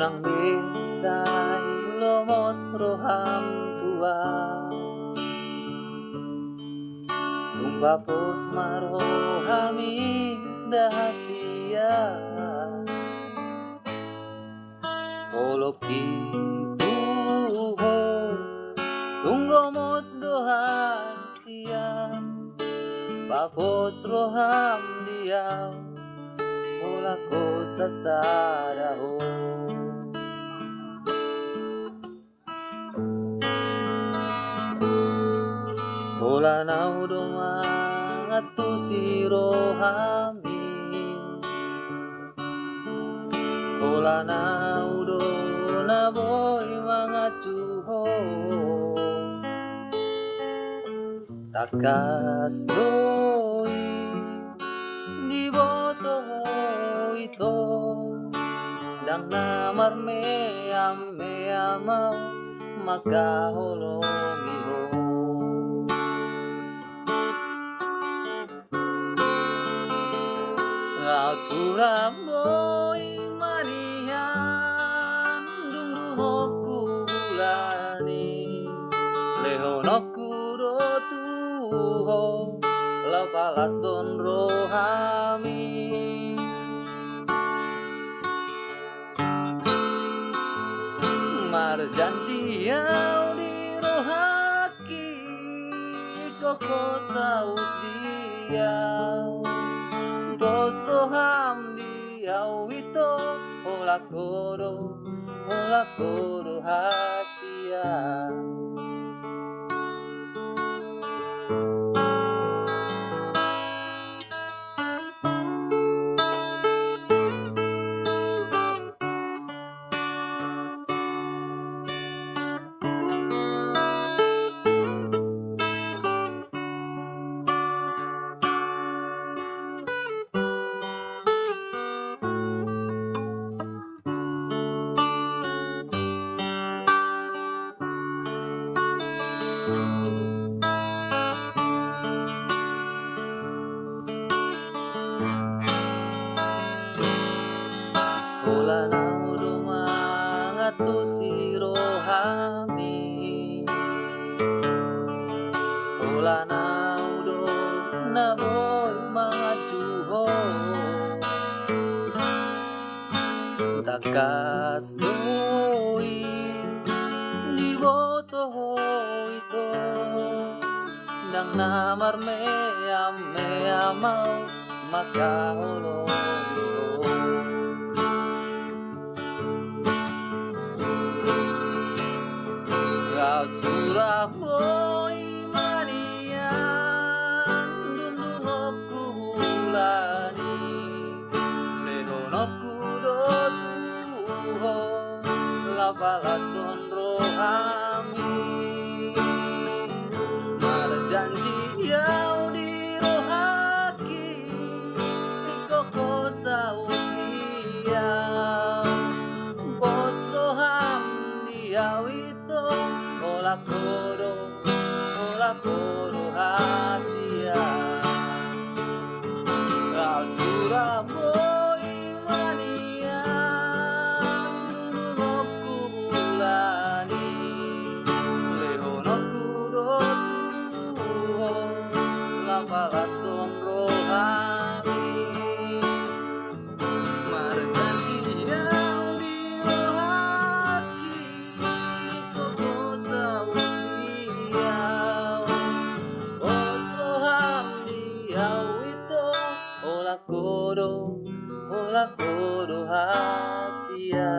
nang besay lomos roham tua tumpapos marohami dahasia kolok ituho tunggomos dohan siang papos roham diaw ola ko sasaraho ola na udong atu si rohami ola na udong na boy mga cuho takas doi di boto ito dang namar me ama magkaholongi ho Raut suram boy manihan dungduhoku bulani lehonoku rotuho lapalason rohami marjanji au di rohaki koko saut diau dos roham diau ito ola kodo hasia Ola na udong atu si rohami Ola na udong na boy mga cuho takas doi di boto ito nang namar me amau makahulong Raut surah boy manian dundungoku bulani lehonoku dotuho lapalason rohami marjanji yau di rohaki koko saudia pos roham diau ito ola kodo hasia Raut surah boy manian dungduhoku bulani lehonoku dotuho lapalason rohami marjanji diau di rohaki koko saudiau os roham diau ito ola kodo hasia